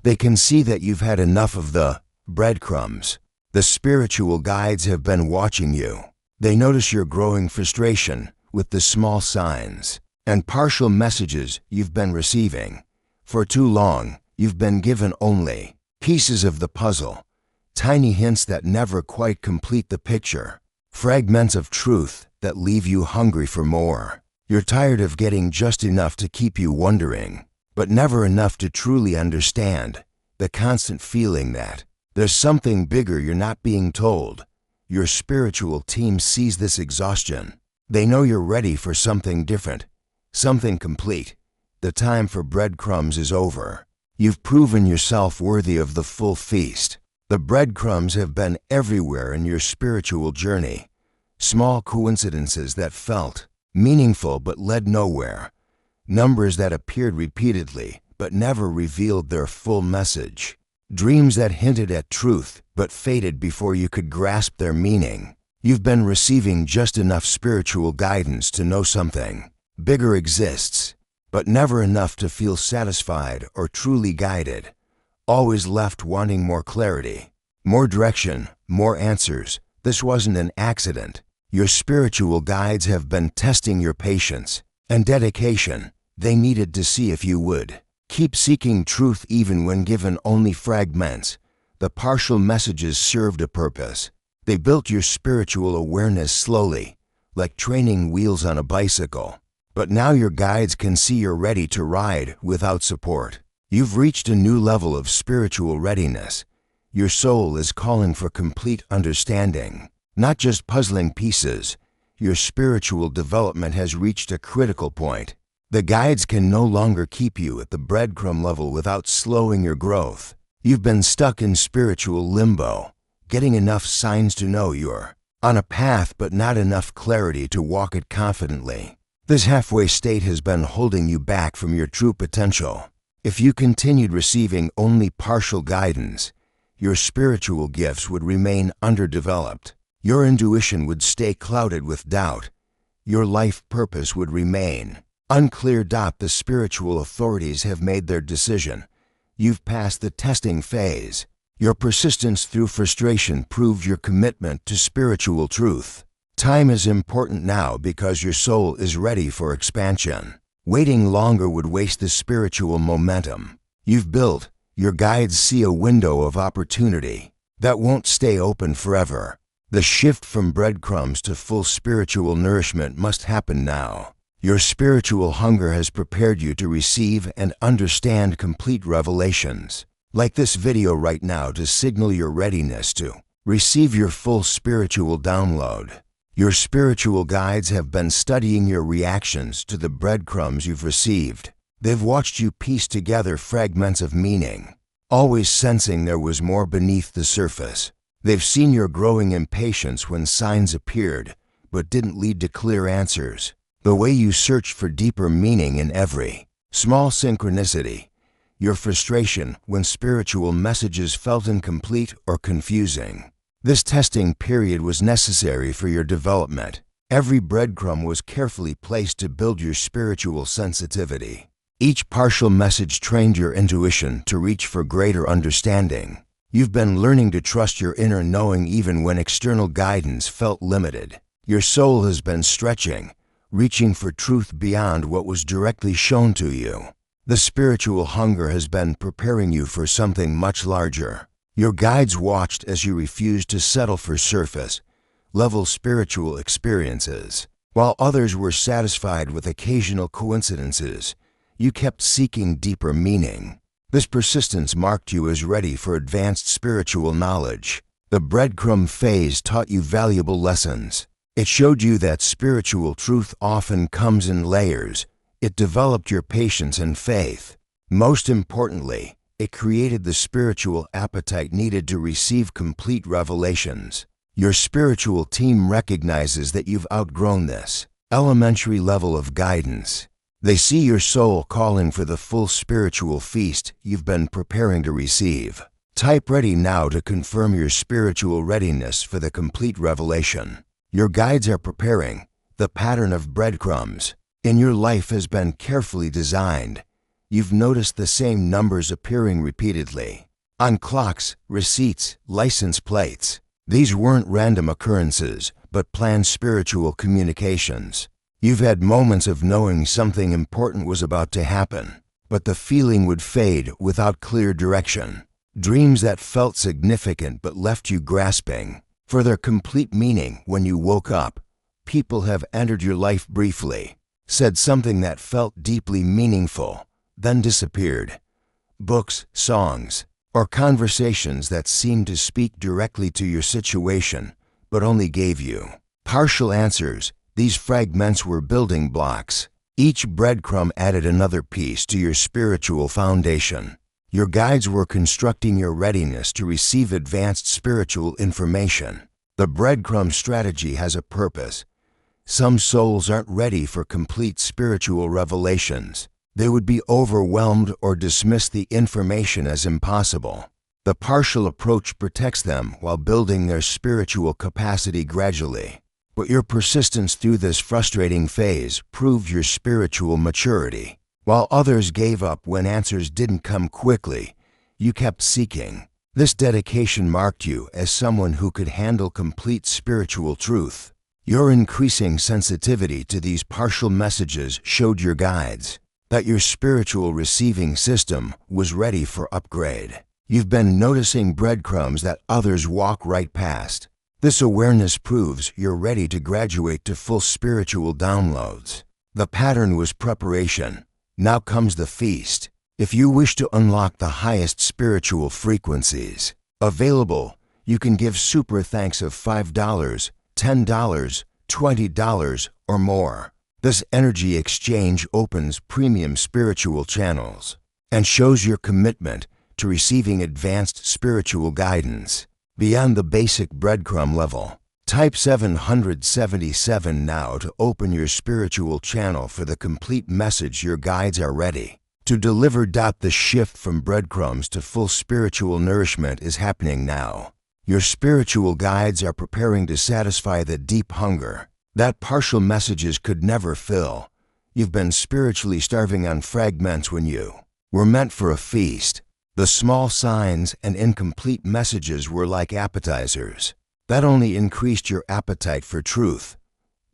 They can see that you've had enough of the breadcrumbs. The spiritual guides have been watching you. They notice your growing frustration with the small signs and partial messages you've been receiving. For too long, you've been given only pieces of the puzzle, tiny hints that never quite complete the picture, fragments of truth that leave you hungry for more. You're tired of getting just enough to keep you wondering, but never enough to truly understand. The constant feeling that there's something bigger you're not being told. Your spiritual team sees this exhaustion. They know you're ready for something different, something complete. The time for breadcrumbs is over. You've proven yourself worthy of the full feast. The breadcrumbs have been everywhere in your spiritual journey. Small coincidences that felt meaningful but led nowhere. Numbers that appeared repeatedly but never revealed their full message. Dreams that hinted at truth but faded before you could grasp their meaning. You've been receiving just enough spiritual guidance to know something bigger exists, but never enough to feel satisfied or truly guided. Always left wanting more clarity, more direction, more answers. This wasn't an accident. Your spiritual guides have been testing your patience and dedication. They needed to see if you would keep seeking truth even when given only fragments. The partial messages served a purpose. They built your spiritual awareness slowly, like training wheels on a bicycle. But now your guides can see you're ready to ride without support. You've reached a new level of spiritual readiness. Your soul is calling for complete understanding, not just puzzling pieces. Your spiritual development has reached a critical point. The guides can no longer keep you at the breadcrumb level without slowing your growth. You've been stuck in spiritual limbo, getting enough signs to know you're on a path but not enough clarity to walk it confidently. This halfway state has been holding you back from your true potential. If you continued receiving only partial guidance, your spiritual gifts would remain underdeveloped. Your intuition would stay clouded with doubt. Your life purpose would remain unclear. The spiritual authorities have made their decision. You've passed the testing phase. Your persistence through frustration proved your commitment to spiritual truth. Time is important now because your soul is ready for expansion. Waiting longer would waste the spiritual momentum you've built. Your guides see a window of opportunity that won't stay open forever. The shift from breadcrumbs to full spiritual nourishment must happen now. Your spiritual hunger has prepared you to receive and understand complete revelations, like this video right now, to signal your readiness to receive your full spiritual download. Your spiritual guides have been studying your reactions to the breadcrumbs you've received. They've watched you piece together fragments of meaning, always sensing there was more beneath the surface. They've seen your growing impatience when signs appeared but didn't lead to clear answers. The way you searched for deeper meaning in every small synchronicity. Your frustration when spiritual messages felt incomplete or confusing. This testing period was necessary for your development. Every breadcrumb was carefully placed to build your spiritual sensitivity. Each partial message trained your intuition to reach for greater understanding. You've been learning to trust your inner knowing even when external guidance felt limited. Your soul has been stretching, reaching for truth beyond what was directly shown to you. The spiritual hunger has been preparing you for something much larger. Your guides watched as you refused to settle for surface-level spiritual experiences. While others were satisfied with occasional coincidences, you kept seeking deeper meaning. This persistence marked you as ready for advanced spiritual knowledge. The breadcrumb phase taught you valuable lessons. It showed you that spiritual truth often comes in layers. It developed your patience and faith. Most importantly, it created the spiritual appetite needed to receive complete revelations. Your spiritual team recognizes that you've outgrown this elementary level of guidance. They see your soul calling for the full spiritual feast you've been preparing to receive. Type ready now to confirm your spiritual readiness for the complete revelation. Your guides are preparing. The pattern of breadcrumbs in your life has been carefully designed. You've noticed the same numbers appearing repeatedly on clocks, receipts, license plates. These weren't random occurrences, but planned spiritual communications. You've had moments of knowing something important was about to happen, but the feeling would fade without clear direction. Dreams that felt significant but left you grasping for their complete meaning when you woke up. People have entered your life briefly, said something that felt deeply meaningful, then disappeared. Books, songs, or conversations that seemed to speak directly to your situation, but only gave you partial answers. These fragments were building blocks. Each breadcrumb added another piece to your spiritual foundation. Your guides were constructing your readiness to receive advanced spiritual information. The breadcrumb strategy has a purpose. Some souls aren't ready for complete spiritual revelations. They would be overwhelmed or dismiss the information as impossible. The partial approach protects them while building their spiritual capacity gradually. But your persistence through this frustrating phase proved your spiritual maturity. While others gave up when answers didn't come quickly, you kept seeking. This dedication marked you as someone who could handle complete spiritual truth. Your increasing sensitivity to these partial messages showed your guides that your spiritual receiving system was ready for upgrade. You've been noticing breadcrumbs that others walk right past. This awareness proves you're ready to graduate to full spiritual downloads. The pattern was preparation. Now comes the feast. If you wish to unlock the highest spiritual frequencies available, you can give super thanks of $5, $10, $20, or more. This energy exchange opens premium spiritual channels and shows your commitment to receiving advanced spiritual guidance beyond the basic breadcrumb level. Type 777 now to open your spiritual channel for the complete message your guides are ready to deliver. The shift from breadcrumbs to full spiritual nourishment is happening now. Your spiritual guides are preparing to satisfy the deep hunger that partial messages could never fill. You've been spiritually starving on fragments when you were meant for a feast. The small signs and incomplete messages were like appetizers that only increased your appetite for truth.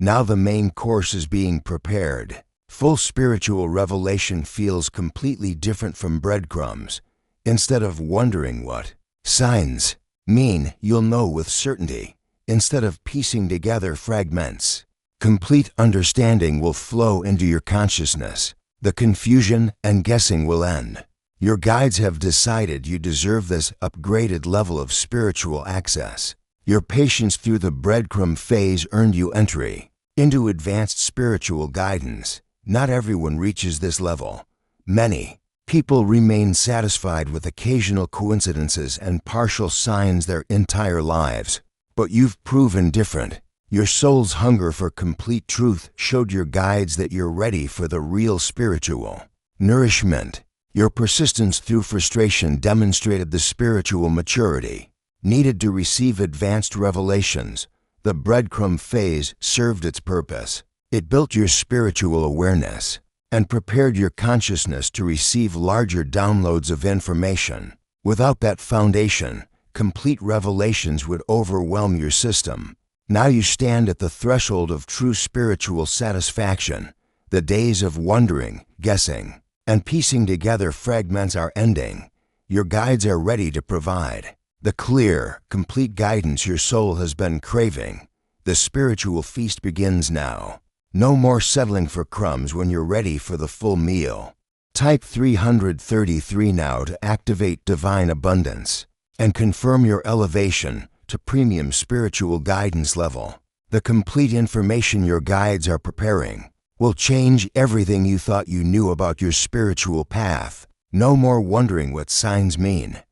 Now the main course is being prepared. Full spiritual revelation feels completely different from breadcrumbs. Instead of wondering what signs mean, you'll know with certainty. Instead of piecing together fragments, complete understanding will flow into your consciousness. The confusion and guessing will end. Your guides have decided you deserve this upgraded level of spiritual access. Your patience through the breadcrumb phase earned you entry into advanced spiritual guidance. Not everyone reaches this level. Many people remain satisfied with occasional coincidences and partial signs their entire lives. But you've proven different. Your soul's hunger for complete truth showed your guides that you're ready for the real spiritual nourishment. Your persistence through frustration demonstrated the spiritual maturity needed to receive advanced revelations. The breadcrumb phase served its purpose. It built your spiritual awareness and prepared your consciousness to receive larger downloads of information. Without that foundation, complete revelations would overwhelm your system. Now you stand at the threshold of true spiritual satisfaction. The days of wondering, guessing, and piecing together fragments are ending. Your guides are ready to provide the clear, complete guidance your soul has been craving. The spiritual feast begins now. No more settling for crumbs when you're ready for the full meal. Type 333 now to activate divine abundance and confirm your elevation to premium spiritual guidance level. The complete information your guides are preparing will change everything you thought you knew about your spiritual path. No more wondering what signs mean.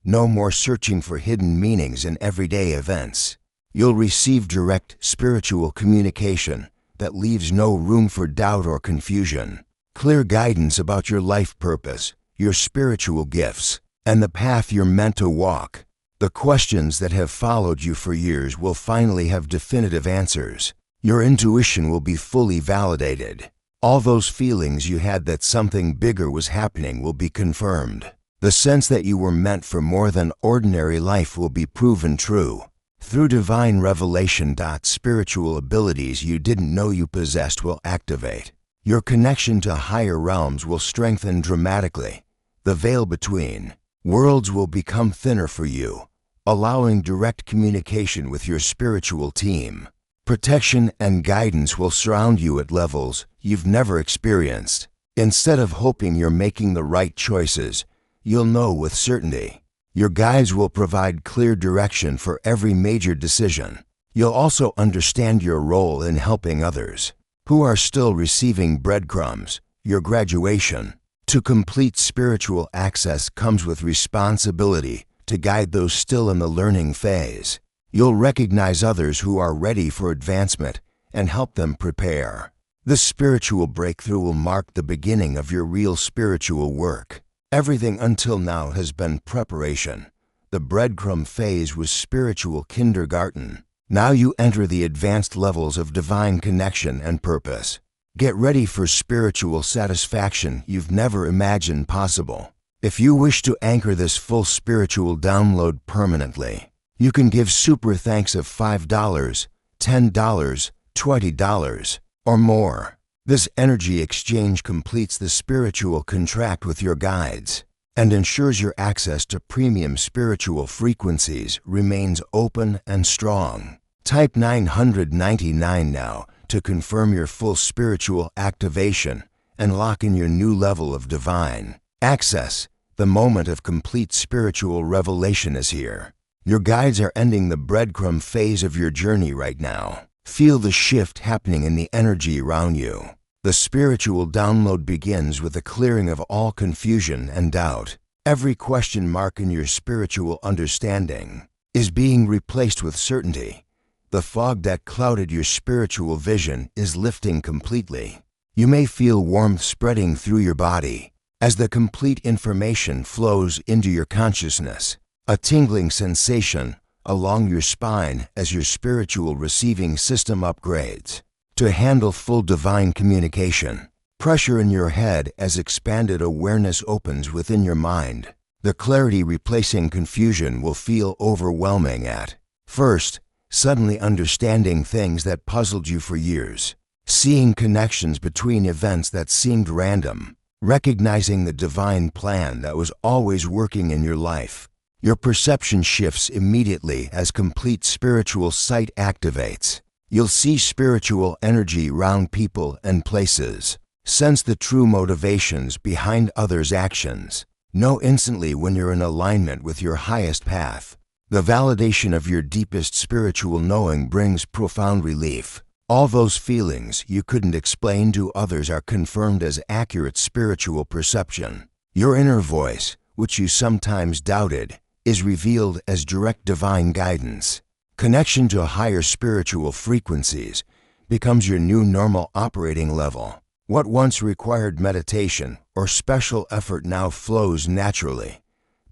No more searching for hidden meanings in everyday events. You'll receive direct spiritual communication that leaves no room for doubt or confusion. Clear guidance about your life purpose, your spiritual gifts, and the path you're meant to walk. The questions that have followed you for years will finally have definitive answers. Your intuition will be fully validated. All those feelings you had that something bigger was happening will be confirmed. The sense that you were meant for more than ordinary life will be proven true. Through divine revelation, spiritual abilities you didn't know you possessed will activate. Your connection to higher realms will strengthen dramatically. The veil between worlds will become thinner for you, allowing direct communication with your spiritual team. Protection and guidance will surround you at levels you've never experienced. Instead of hoping you're making the right choices, you'll know with certainty. Your guides will provide clear direction for every major decision. You'll also understand your role in helping others who are still receiving breadcrumbs. Your graduation to complete spiritual access comes with responsibility to guide those still in the learning phase. You'll recognize others who are ready for advancement and help them prepare. This spiritual breakthrough will mark the beginning of your real spiritual work. Everything until now has been preparation. The breadcrumb phase was spiritual kindergarten. Now you enter the advanced levels of divine connection and purpose. Get ready for spiritual satisfaction you've never imagined possible. If you wish to anchor this full spiritual download permanently, you can give super thanks of $5, $10, $20, or more. This energy exchange completes the spiritual contract with your guides and ensures your access to premium spiritual frequencies remains open and strong. Type 999 now to confirm your full spiritual activation and lock in your new level of divine access. The moment of complete spiritual revelation is here. Your guides are ending the breadcrumb phase of your journey right now. Feel the shift happening in the energy around you. The spiritual download begins with the clearing of all confusion and doubt. Every question mark in your spiritual understanding is being replaced with certainty. The fog that clouded your spiritual vision is lifting completely. You may feel warmth spreading through your body as the complete information flows into your consciousness. A tingling sensation along your spine as your spiritual receiving system upgrades to handle full divine communication. Pressure in your head as expanded awareness opens within your mind. The clarity replacing confusion will feel overwhelming at first, suddenly understanding things that puzzled you for years, seeing connections between events that seemed random, recognizing the divine plan that was always working in your life. Your perception shifts immediately as complete spiritual sight activates. You'll see spiritual energy around people and places. Sense the true motivations behind others' actions. Know instantly when you're in alignment with your highest path. The validation of your deepest spiritual knowing brings profound relief. All those feelings you couldn't explain to others are confirmed as accurate spiritual perception. Your inner voice, which you sometimes doubted, is revealed as direct divine guidance. Connection to higher spiritual frequencies becomes your new normal operating level. What once required meditation or special effort now flows naturally.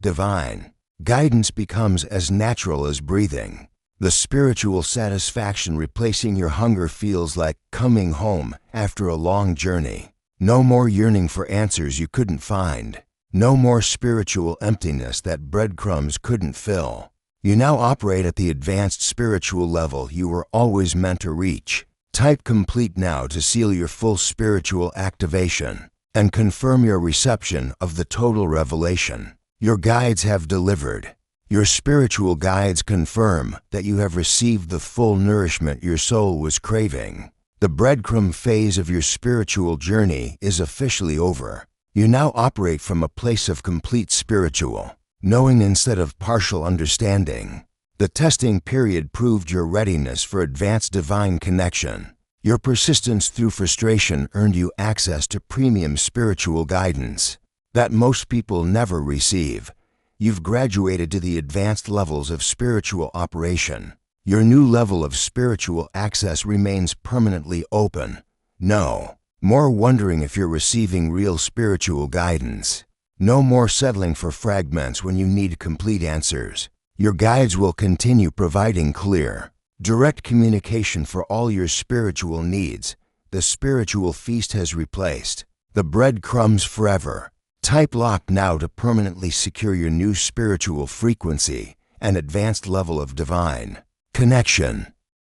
Divine guidance becomes as natural as breathing. The spiritual satisfaction replacing your hunger feels like coming home after a long journey. No more yearning for answers you couldn't find. No more spiritual emptiness that breadcrumbs couldn't fill. You now operate at the advanced spiritual level you were always meant to reach. Type complete now to seal your full spiritual activation and confirm your reception of the total revelation. Your guides have delivered. Your spiritual guides confirm that you have received the full nourishment your soul was craving. The breadcrumb phase of your spiritual journey is officially over. You now operate from a place of complete spiritual knowing instead of partial understanding. The testing period proved your readiness for advanced divine connection. Your persistence through frustration earned you access to premium spiritual guidance that most people never receive. You've graduated to the advanced levels of spiritual operation. Your new level of spiritual access remains permanently open. No more wondering if you're receiving real spiritual guidance. No more settling for fragments when you need complete answers. Your guides will continue providing clear, direct communication for all your spiritual needs, the spiritual feast has replaced the breadcrumbs forever. Type lock now to permanently secure your new spiritual frequency and advanced level of divine connection.